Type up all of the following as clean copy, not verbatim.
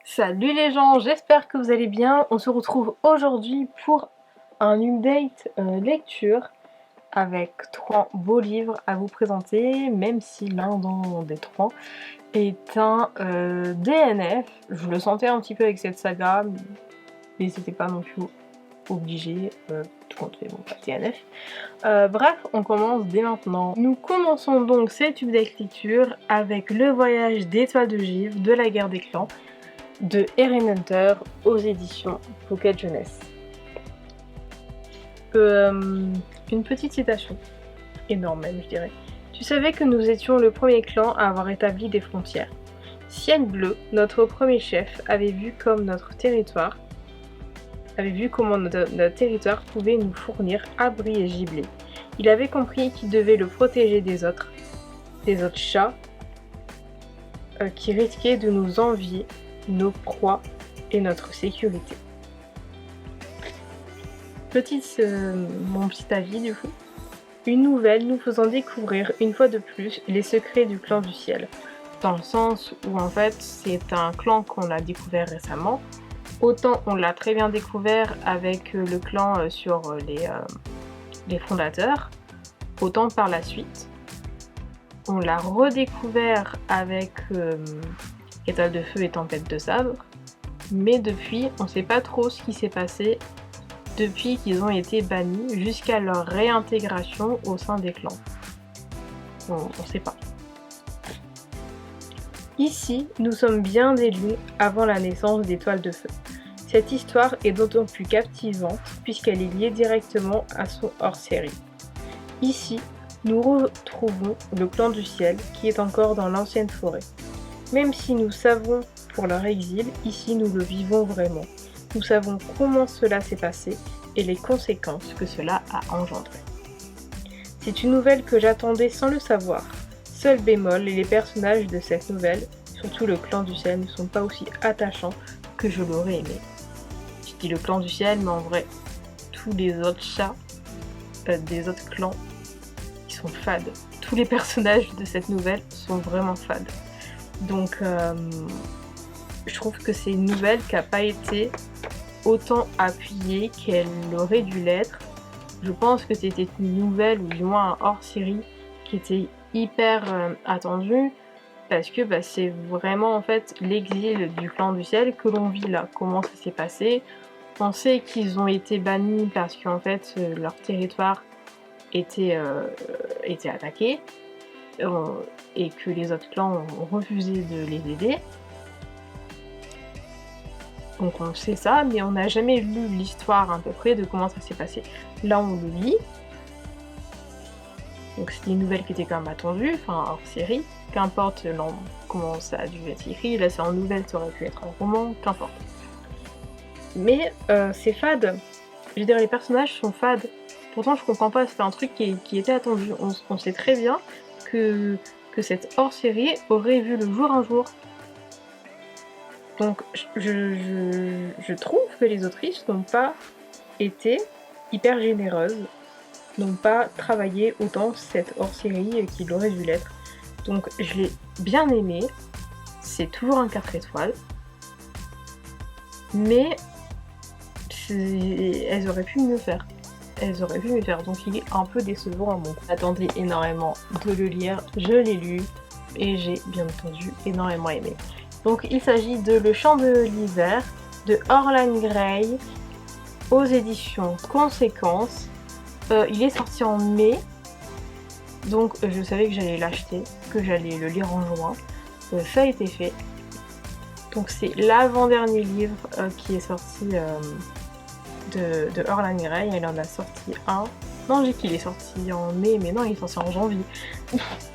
Salut les gens, j'espère que vous allez bien. On se retrouve aujourd'hui pour un update lecture avec 3 beaux livres à vous présenter, même si l'un des 3 est un DNF. Je le sentais un petit peu avec cette saga, mais c'était pas non plus obligé. Tout compte fait, bon, pas DNF. Bref, on commence dès maintenant. Nous commençons donc cette update lecture avec Le Voyage d'Étoile de Givre de la Guerre des Clans de Erin Hunter aux éditions Pocket Jeunesse. Une petite citation, énorme même je dirais. Tu savais que nous étions le premier clan à avoir établi des frontières. Ciel Bleu, notre premier chef, avait vu comment notre territoire pouvait nous fournir abri et giblé. Il avait compris qu'il devait le protéger des autres chats qui risquaient de nous envier nos proies et notre sécurité. Mon petit avis du coup. Une nouvelle nous faisant découvrir une fois de plus les secrets du clan du ciel. Dans le sens où en fait c'est un clan qu'on a découvert récemment. Autant on l'a très bien découvert avec le clan sur les fondateurs, autant par la suite on l'a redécouvert avec Étoile de Feu et Tempête de Sabre, mais depuis on sait pas trop ce qui s'est passé depuis qu'ils ont été bannis jusqu'à leur réintégration au sein des clans. On sait pas. Ici, nous sommes bien des lunes avant la naissance d'Étoile de Feu. Cette histoire est d'autant plus captivante puisqu'elle est liée directement à son hors-série. Ici, nous retrouvons le clan du ciel qui est encore dans l'ancienne forêt. Même si nous savons pour leur exil, ici nous le vivons vraiment. Nous savons comment cela s'est passé et les conséquences que cela a engendré. C'est une nouvelle que j'attendais sans le savoir. Seul bémol, les personnages de cette nouvelle, surtout le clan du ciel, ne sont pas aussi attachants que je l'aurais aimé. Je dis le clan du ciel, mais en vrai, tous les autres chats des autres clans, ils sont fades. Tous les personnages de cette nouvelle sont vraiment fades. Donc, je trouve que c'est une nouvelle qui n'a pas été autant appuyée qu'elle aurait dû l'être. Je pense que c'était une nouvelle, ou du moins un hors-série, qui était hyper attendu, parce que c'est vraiment en fait l'exil du clan du ciel que l'on vit là. Comment ça s'est passé? On sait qu'ils ont été bannis parce qu'en fait leur territoire était attaqué, et que les autres clans ont refusé de les aider. Donc on sait ça, mais on n'a jamais lu l'histoire à peu près de comment ça s'est passé. Là on le lit. Donc c'était une nouvelle qui était quand même attendue, enfin hors série. Qu'importe comment ça a dû être écrit, là c'est en nouvelle, ça aurait pu être un roman, qu'importe. Mais c'est fade. Je veux dire, les personnages sont fades. Pourtant je comprends pas, c'était un truc qui était attendu. On sait très bien que cette hors-série aurait vu le jour un jour. Donc je trouve que les autrices n'ont pas été hyper généreuses, n'ont pas travaillé autant cette hors-série qu'il aurait dû l'être. Donc je l'ai bien aimé, c'est toujours un 4 étoiles, mais elles auraient pu mieux faire. Donc il est un peu décevant à mon goût. J'attendais énormément de le lire, je l'ai lu, et j'ai bien entendu énormément aimé. Donc il s'agit de Le Chant de l'hiver de Orlan Grey aux éditions Conséquences. Il est sorti en mai, donc je savais que j'allais l'acheter, que j'allais le lire en juin. Ça a été fait. Donc c'est l'avant-dernier livre qui est sorti de Orlan Grey. Elle en a sorti un. Non, j'ai qu'il est sorti en mai, mais non, il est sorti en janvier.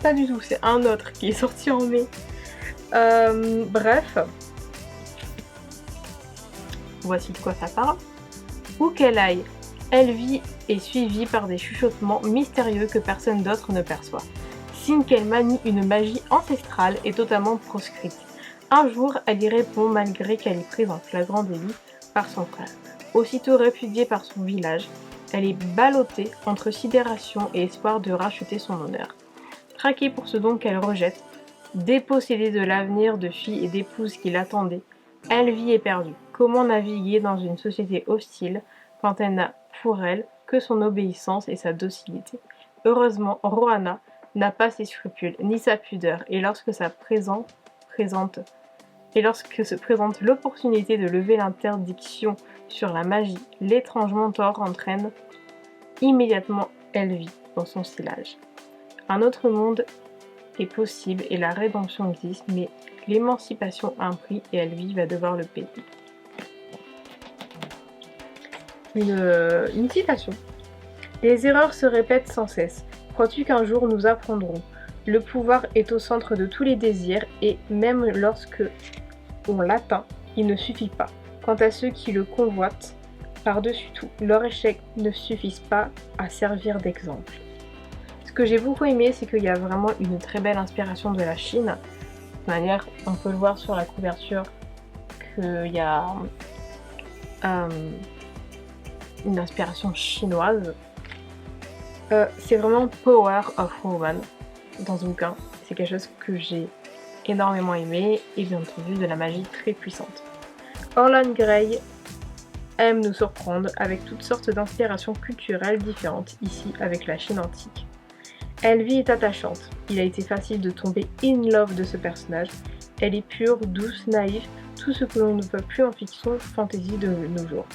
Pas du tout, c'est un autre qui est sorti en mai. Bref, voici de quoi ça parle. Où qu'elle aille, elle vit et suivie par des chuchotements mystérieux que personne d'autre ne perçoit. Signe qu'elle manie une magie ancestrale et totalement proscrite. Un jour, elle y répond malgré qu'elle est prise en flagrant délit par son frère. Aussitôt répudiée par son village, elle est ballottée entre sidération et espoir de racheter son honneur. Traquée pour ce don qu'elle rejette, dépossédée de l'avenir de fille et d'épouse qui l'attendait, Elvie est perdue. Comment naviguer dans une société hostile quand elle n'a pour elle que son obéissance et sa docilité? Heureusement, Rohanna n'a pas ses scrupules ni sa pudeur et lorsque se présente l'opportunité de lever l'interdiction sur la magie, l'étrange mentor entraîne immédiatement Elvie dans son sillage. Un autre monde est possible et la rédemption existe, mais l'émancipation a un prix et Elvie va devoir le payer. Une citation. Les erreurs se répètent sans cesse. Crois-tu qu'un jour nous apprendrons? Le pouvoir est au centre de tous les désirs et même lorsque on l'atteint, il ne suffit pas. Quant à ceux qui le convoitent, par-dessus tout, leurs échecs ne suffisent pas à servir d'exemple. Ce que j'ai beaucoup aimé, c'est qu'il y a vraiment une très belle inspiration de la Chine. De manière, on peut le voir sur la couverture qu'il y a une inspiration chinoise. C'est vraiment Power of Woman dans ce bouquin. C'est quelque chose que j'ai énormément aimé et bien entendu de la magie très puissante. Orlan Grey aime nous surprendre avec toutes sortes d'inspirations culturelles différentes, ici avec la Chine antique. Elvie est attachante, il a été facile de tomber in love de ce personnage. Elle est pure, douce, naïve, tout ce que l'on ne voit plus en fiction fantasy de nos jours.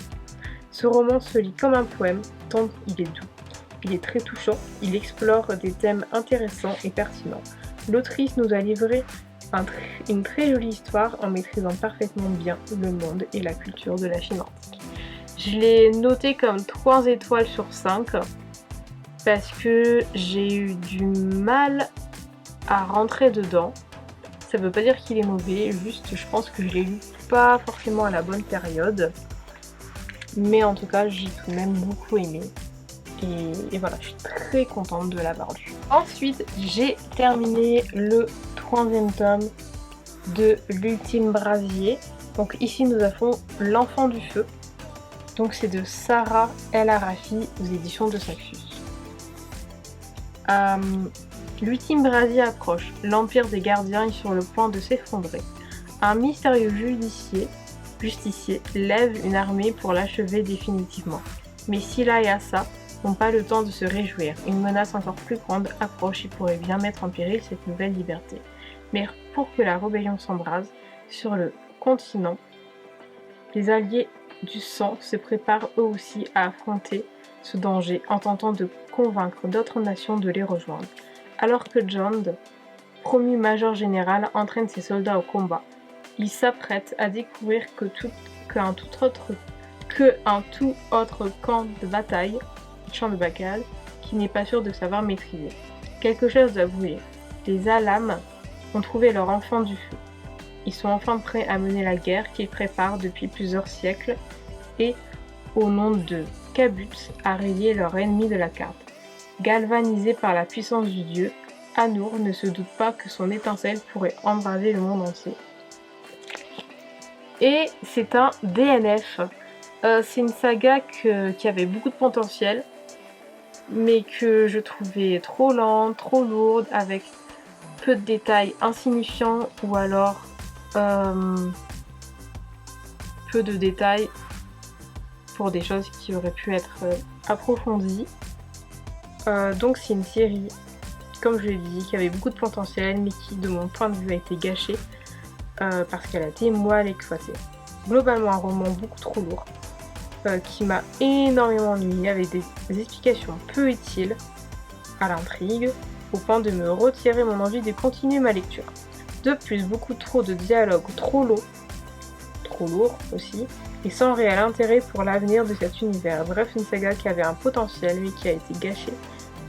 Ce roman se lit comme un poème, tant il est doux. Il est très touchant, il explore des thèmes intéressants et pertinents. L'autrice nous a livré une très jolie histoire en maîtrisant parfaitement bien le monde et la culture de la Chine antique. Je l'ai noté comme 3 étoiles sur 5 parce que j'ai eu du mal à rentrer dedans. Ça veut pas dire qu'il est mauvais, juste je pense que je l'ai lu pas forcément à la bonne période. Mais en tout cas, j'ai tout de même beaucoup aimé. Et voilà, je suis très contente de l'avoir lu. Ensuite, j'ai terminé le 3e tome de l'Ultime Brasier. Donc ici, nous avons L'Enfant du Feu. Donc c'est de Sarah El Arafi aux éditions de Saxus. L'Ultime Brasier approche. L'Empire des Gardiens est sur le point de s'effondrer. Un mystérieux justicier lève une armée pour l'achever définitivement. Mais Scylla et Assa n'ont pas le temps de se réjouir. Une menace encore plus grande approche et pourrait bien mettre en péril cette nouvelle liberté. Mais pour que la rébellion s'embrase sur le continent, les alliés du sang se préparent eux aussi à affronter ce danger en tentant de convaincre d'autres nations de les rejoindre. Alors que John, promu major général, entraîne ses soldats au combat, il s'apprête à découvrir qu'un tout autre champ de bataille, qui n'est pas sûr de savoir maîtriser. Quelque chose doit brûler. Les Alames ont trouvé leur enfant du feu. Ils sont enfin prêts à mener la guerre qu'ils préparent depuis plusieurs siècles et, au nom de Kabuts, à rayer leur ennemi de la carte. Galvanisé par la puissance du dieu, Anour ne se doute pas que son étincelle pourrait embraser le monde entier. Et c'est un DNF. C'est une saga qui avait beaucoup de potentiel, mais que je trouvais trop lente, trop lourde, avec peu de détails insignifiants ou alors peu de détails pour des choses qui auraient pu être approfondies. Donc c'est une série, comme je l'ai dit, qui avait beaucoup de potentiel, mais qui, de mon point de vue, a été gâchée parce qu'elle a été mal exploitée. Globalement, un roman beaucoup trop lourd, qui m'a énormément ennuyée, avec des explications peu utiles à l'intrigue, au point de me retirer mon envie de continuer ma lecture. De plus, beaucoup trop de dialogues trop lourds aussi, et sans réel intérêt pour l'avenir de cet univers. Bref, une saga qui avait un potentiel, mais qui a été gâchée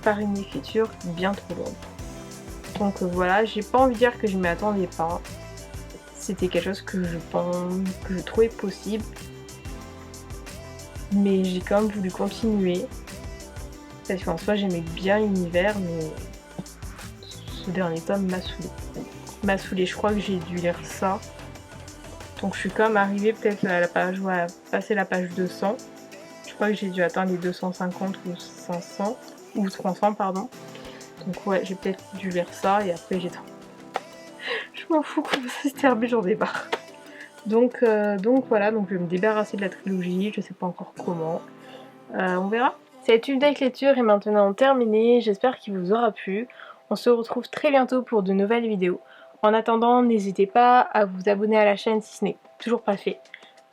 par une écriture bien trop lourde. Donc voilà, j'ai pas envie de dire que je m'y attendais pas. C'était quelque chose que je trouvais possible. Mais j'ai quand même voulu continuer. Parce qu'en soi, j'aimais bien l'univers, mais ce dernier tome m'a saoulé. Je crois que j'ai dû lire ça. Donc je suis quand même arrivée peut-être à passer la page 200. Je crois que j'ai dû atteindre les 250 ou 500, ou 300 pardon. Donc ouais, j'ai peut-être dû lire ça et après j'ai... Je m'en fous comment ça se termine, j'en ai marre. Donc voilà, donc je vais me débarrasser de la trilogie, je sais pas encore comment. On verra. Cette update lecture est maintenant terminée, j'espère qu'il vous aura plu. On se retrouve très bientôt pour de nouvelles vidéos. En attendant, n'hésitez pas à vous abonner à la chaîne si ce n'est toujours pas fait,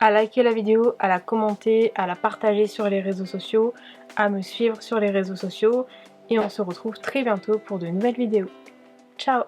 à liker la vidéo, à la commenter, à la partager sur les réseaux sociaux, à me suivre sur les réseaux sociaux et on se retrouve très bientôt pour de nouvelles vidéos. Ciao!